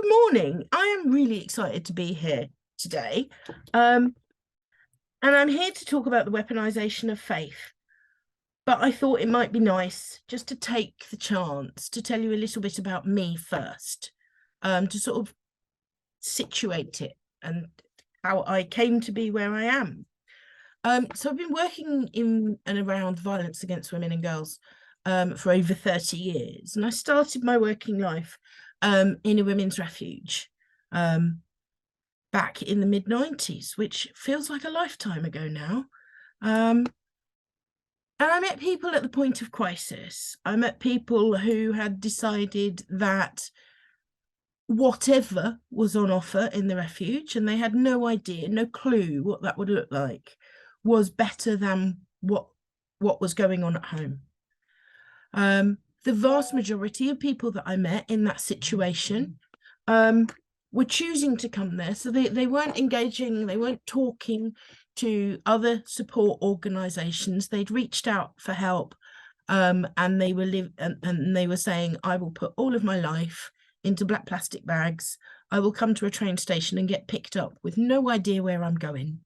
Good morning. I am really excited to be here today. And I'm here to talk about the weaponisation of faith. But I thought it might be nice just to take the chance to tell you a little bit about me first, to sort of situate it and how I came to be where I am. So I've been working in and around violence against women and girls for over 30 years. And I started my working life in a women's refuge back in the mid-90s, which feels like a lifetime ago now. And I met people at the point of crisis. I met people who had decided that whatever was on offer in the refuge, and they had no idea, no clue what that would look like, was better than what was going on at home. The vast majority of people that I met in that situation were choosing to come there. So they weren't engaging, they weren't talking to other support organisations. They'd reached out for help, and they were saying, I will put all of my life into black plastic bags. I will come to a train station and get picked up with no idea where I'm going.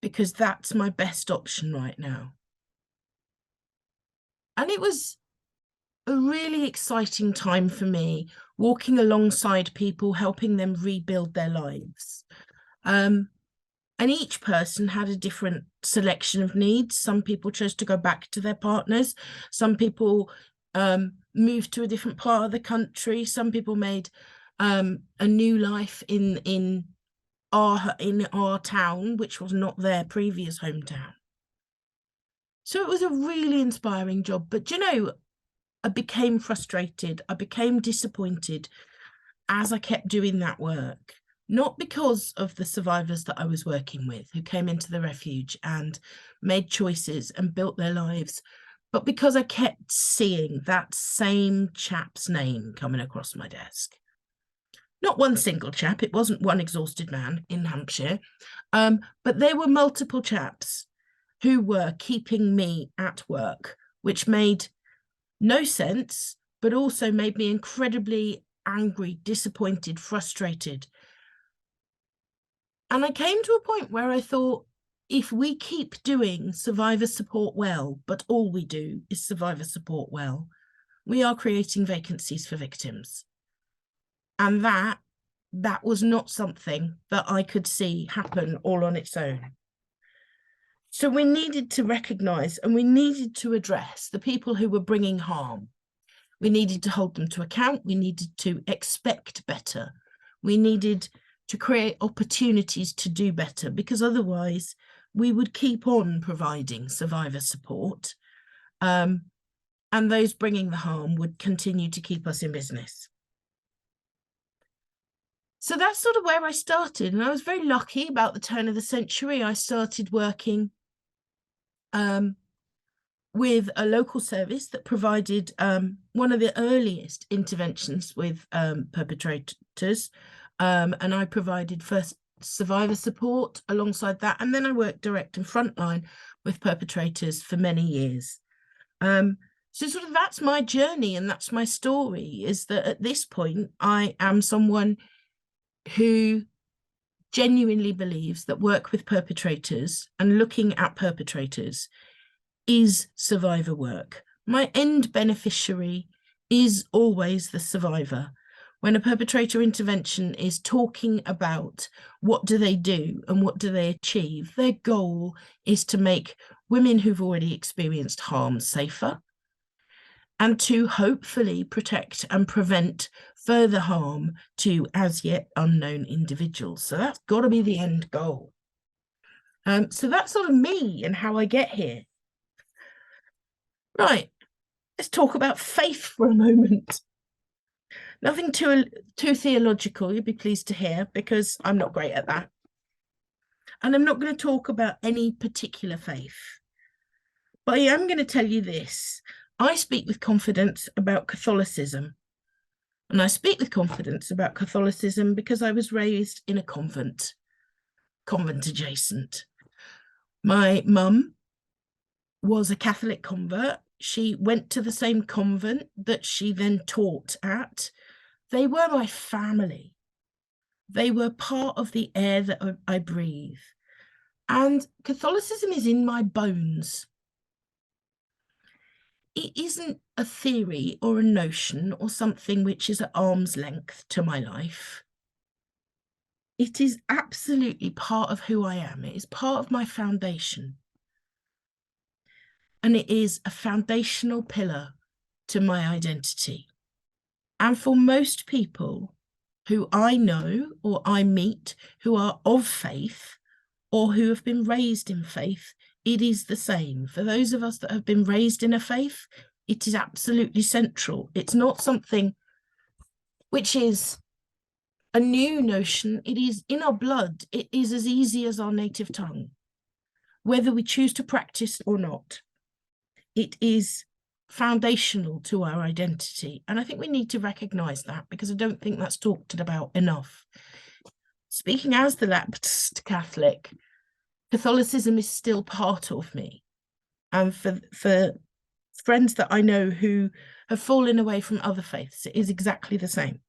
Because that's my best option right now. And it was a really exciting time for me, walking alongside people, helping them rebuild their lives. And each person had a different selection of needs. Some people chose to go back to their partners. Some people moved to a different part of the country. Some people made a new life in our town, which was not their previous hometown. So it was a really inspiring job. But, you know, I became frustrated. I became disappointed as I kept doing that work, not because of the survivors that I was working with who came into the refuge and made choices and built their lives, but because I kept seeing that same chap's name coming across my desk. Not one single chap. It wasn't one exhausted man in Hampshire, but there were multiple chaps who were keeping me at work, which made no sense, but also made me incredibly angry, disappointed, frustrated. And I came to a point where I thought, if we keep doing survivor support well, but all we do is survivor support well, we are creating vacancies for victims. And that was not something that I could see happen all on its own. So we needed to recognise and we needed to address the people who were bringing harm. We needed to hold them to account. We needed to expect better. We needed to create opportunities to do better, because otherwise we would keep on providing survivor support, and those bringing the harm would continue to keep us in business. So that's sort of where I started. And I was very lucky. About the turn of the century, I started working with a local service that provided one of the earliest interventions with perpetrators. And I provided first survivor support alongside that. And then I worked direct and frontline with perpetrators for many years. So sort of that's my journey and that's my story, is that at this point, I am someone who genuinely believes that work with perpetrators and looking at perpetrators is survivor work. My end beneficiary is always the survivor. When a perpetrator intervention is talking about what do they do and what do they achieve, their goal is to make women who've already experienced harm safer and to hopefully protect and prevent further harm to as yet unknown individuals. So that's got to be the end goal. So that's sort of me and how I get here. Right, let's talk about faith for a moment. Nothing too theological, you'll be pleased to hear, because I'm not great at that. And I'm not going to talk about any particular faith. But I am going to tell you this. I speak with confidence about Catholicism. And I speak with confidence about Catholicism because I was raised in a convent adjacent. My mum was a Catholic convert She went to the same convent that she then taught at. They were my family. They were part of the air that I breathe. And Catholicism is in my bones. It isn't a theory or a notion or something which is at arm's length to my life. It is absolutely part of who I am. It is part of my foundation. And it is a foundational pillar to my identity. And for most people who I know or I meet who are of faith or who have been raised in faith, it is the same. For those of us that have been raised in a faith, it is absolutely central. It's not something which is a new notion. It is in our blood. It is as easy as our native tongue, whether we choose to practice or not. It is foundational to our identity. And I think we need to recognize that, because I don't think that's talked about enough. Speaking as the lapsed Catholic, Catholicism is still part of me. And for friends that I know who have fallen away from other faiths, it is exactly the same.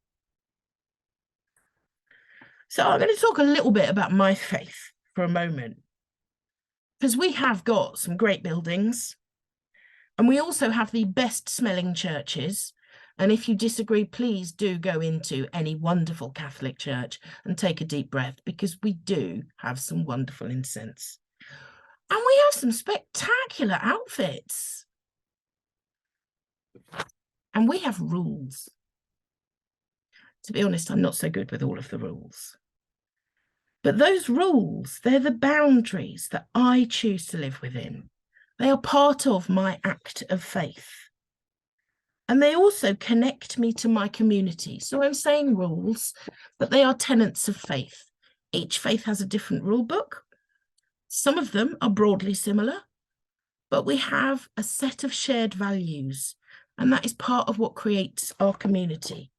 So I'm going to talk a little bit about my faith for a moment, because we have got some great buildings and we also have the best smelling churches. And if you disagree, please do go into any wonderful Catholic church and take a deep breath, because we do have some wonderful incense. And we have some spectacular outfits. And we have rules. To be honest, I'm not so good with all of the rules. But those rules, they're the boundaries that I choose to live within. They are part of my act of faith. And they also connect me to my community. So I'm saying rules, but they are tenets of faith. Each faith has a different rule book. Some of them are broadly similar, but we have a set of shared values. And that is part of what creates our community,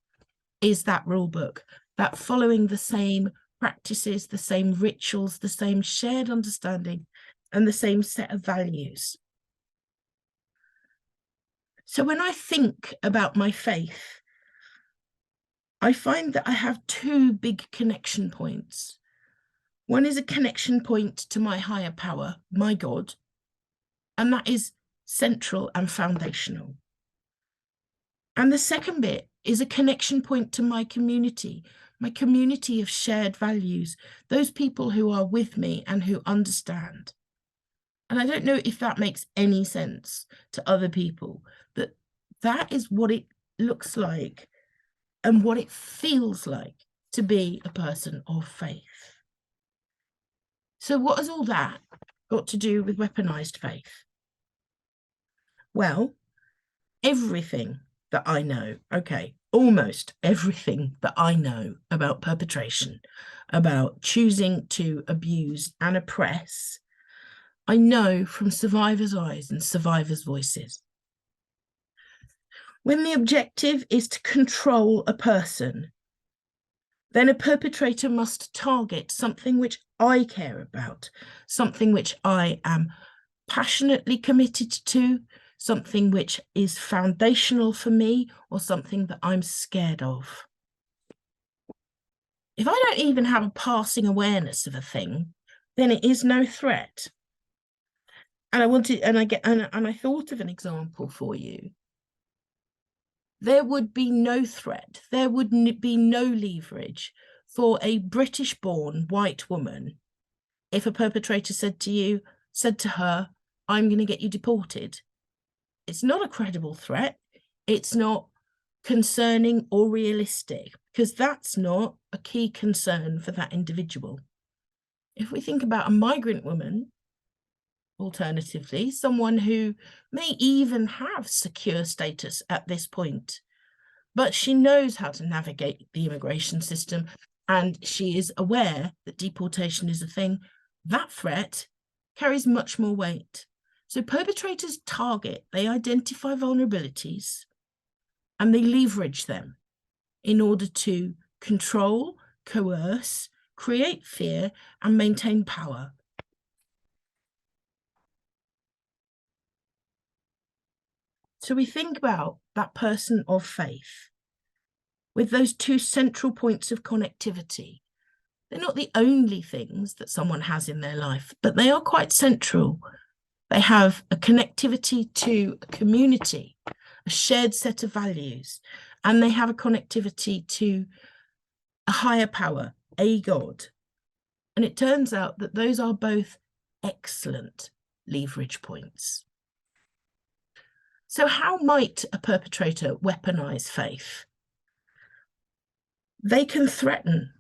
is that rule book, that following the same practices, the same rituals, the same shared understanding, and the same set of values. So when I think about my faith, I find that I have two big connection points. One is a connection point to my higher power, my God, and that is central and foundational. And the second bit is a connection point to my community of shared values, those people who are with me and who understand. And I don't know if that makes any sense to other people, but that is what it looks like and what it feels like to be a person of faith. So what has all that got to do with weaponized faith? Well, everything that I know, okay, almost everything that I know about perpetration, about choosing to abuse and oppress, I know from survivors' eyes and survivors' voices. When the objective is to control a person, then a perpetrator must target something which I care about, something which I am passionately committed to, something which is foundational for me, or something that I'm scared of. If I don't even have a passing awareness of a thing, then it is no threat. And I thought of an example for you. There would be no threat, there would be no leverage for a British-born white woman if a perpetrator said to her, I'm going to get you deported. It's not a credible threat. It's not concerning or realistic, because that's not a key concern for that individual. If we think about a migrant woman, alternatively, someone who may even have secure status at this point, but she knows how to navigate the immigration system and she is aware that deportation is a thing, that threat carries much more weight. So perpetrators target, they identify vulnerabilities and they leverage them in order to control, coerce, create fear, and maintain power. So we think about that person of faith with those two central points of connectivity. They're not the only things that someone has in their life, but they are quite central. They have a connectivity to a community, a shared set of values, and they have a connectivity to a higher power, a God. And it turns out that those are both excellent leverage points. So how might a perpetrator weaponize faith? They can threaten.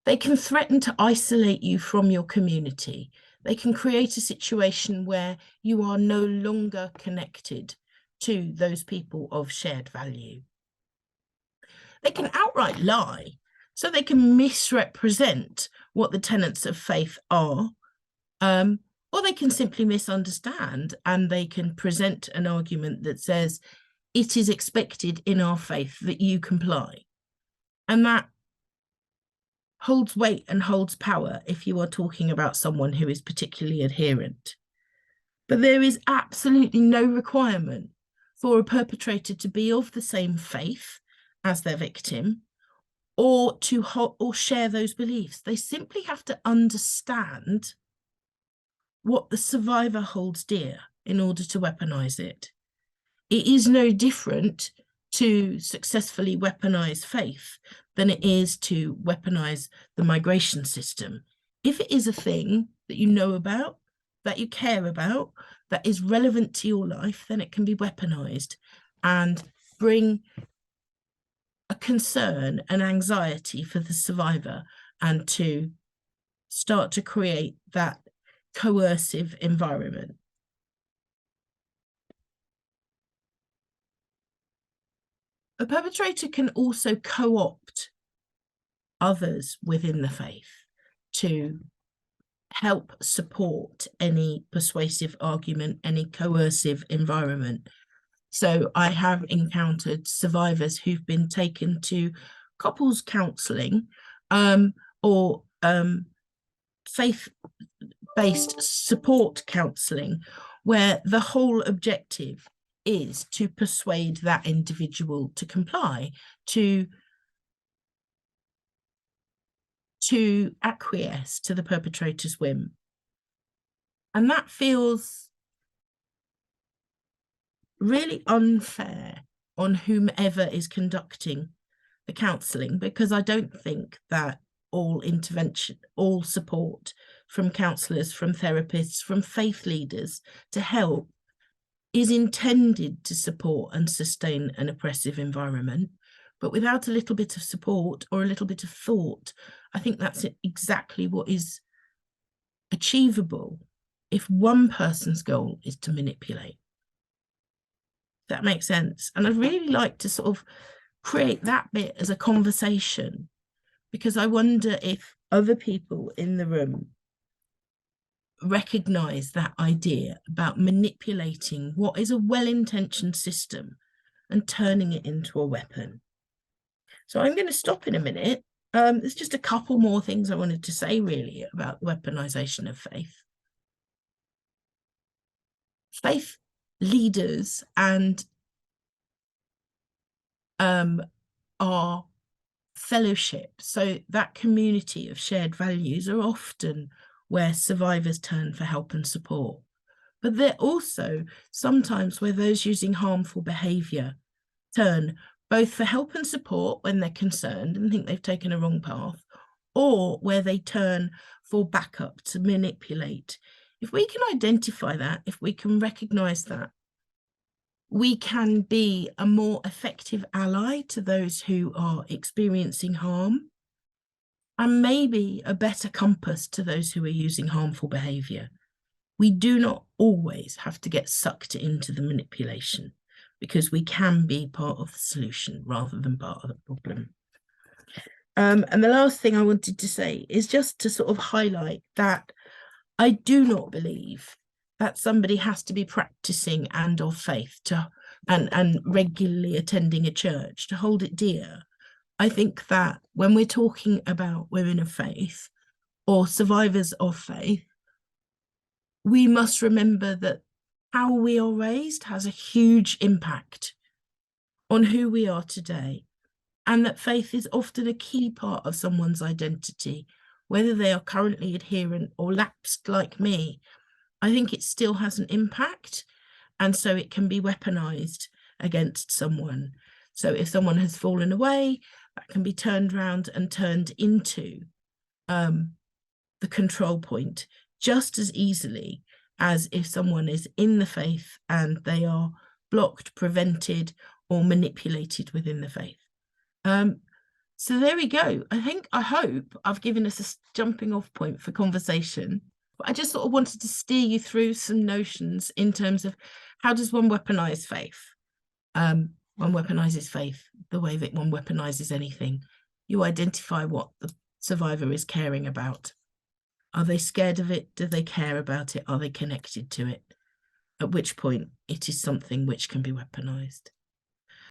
They can threaten to isolate you from your community. They can create a situation where you are no longer connected to those people of shared value. They can outright lie, so they can misrepresent what the tenets of faith are, or they can simply misunderstand, and they can present an argument that says it is expected in our faith that you comply. And that holds weight and holds power if you are talking about someone who is particularly adherent. But there is absolutely no requirement for a perpetrator to be of the same faith as their victim or to share those beliefs. They simply have to understand what the survivor holds dear in order to weaponize it. It is no different to successfully weaponize faith than it is to weaponize the migration system. If it is a thing that you know about, that you care about, that is relevant to your life, then it can be weaponized and bring a concern and anxiety for the survivor, and to start to create that coercive environment. A perpetrator can also co-opt others within the faith to help support any persuasive argument, any coercive environment. So I have encountered survivors who've been taken to couples counselling or faith-based support counselling, where the whole objective is to persuade that individual to comply, to acquiesce to the perpetrator's whim. And that feels really unfair on whomever is conducting the counselling, because I don't think that all intervention, all support from counsellors, from therapists, from faith leaders to help is intended to support and sustain an oppressive environment. But without a little bit of support or a little bit of thought, I think that's exactly what is achievable if one person's goal is to manipulate. That makes sense. And I'd really like to sort of create that bit as a conversation, because I wonder if other people in the room recognize that idea about manipulating what is a well-intentioned system and turning it into a weapon. So I'm going to stop in a minute. There's just a couple more things I wanted to say really about weaponization of faith. Faith leaders and our fellowship, so that community of shared values, are often where survivors turn for help and support. But they're also sometimes where those using harmful behaviour turn both for help and support when they're concerned and think they've taken a wrong path, or where they turn for backup to manipulate. If we can identify that, if we can recognise that, we can be a more effective ally to those who are experiencing harm, and maybe a better compass to those who are using harmful behaviour. We do not always have to get sucked into the manipulation, because we can be part of the solution rather than part of the problem. And the last thing I wanted to say is just to sort of highlight that I do not believe that somebody has to be practicing and of faith and regularly attending a church to hold it dear. I think that when we're talking about women of faith or survivors of faith, we must remember that how we are raised has a huge impact on who we are today, and that faith is often a key part of someone's identity, whether they are currently adherent or lapsed like me. I think it still has an impact, and so it can be weaponized against someone. So if someone has fallen away, that can be turned around and turned into the control point just as easily as if someone is in the faith and they are blocked, prevented, or manipulated within the faith. So there we go. I hope I've given us a jumping off point for conversation. But I just sort of wanted to steer you through some notions in terms of how does one weaponize faith? One weaponizes faith the way that one weaponizes anything. You identify what the survivor is caring about. Are they scared of it? Do they care about it? Are they connected to it? At which point it is something which can be weaponized.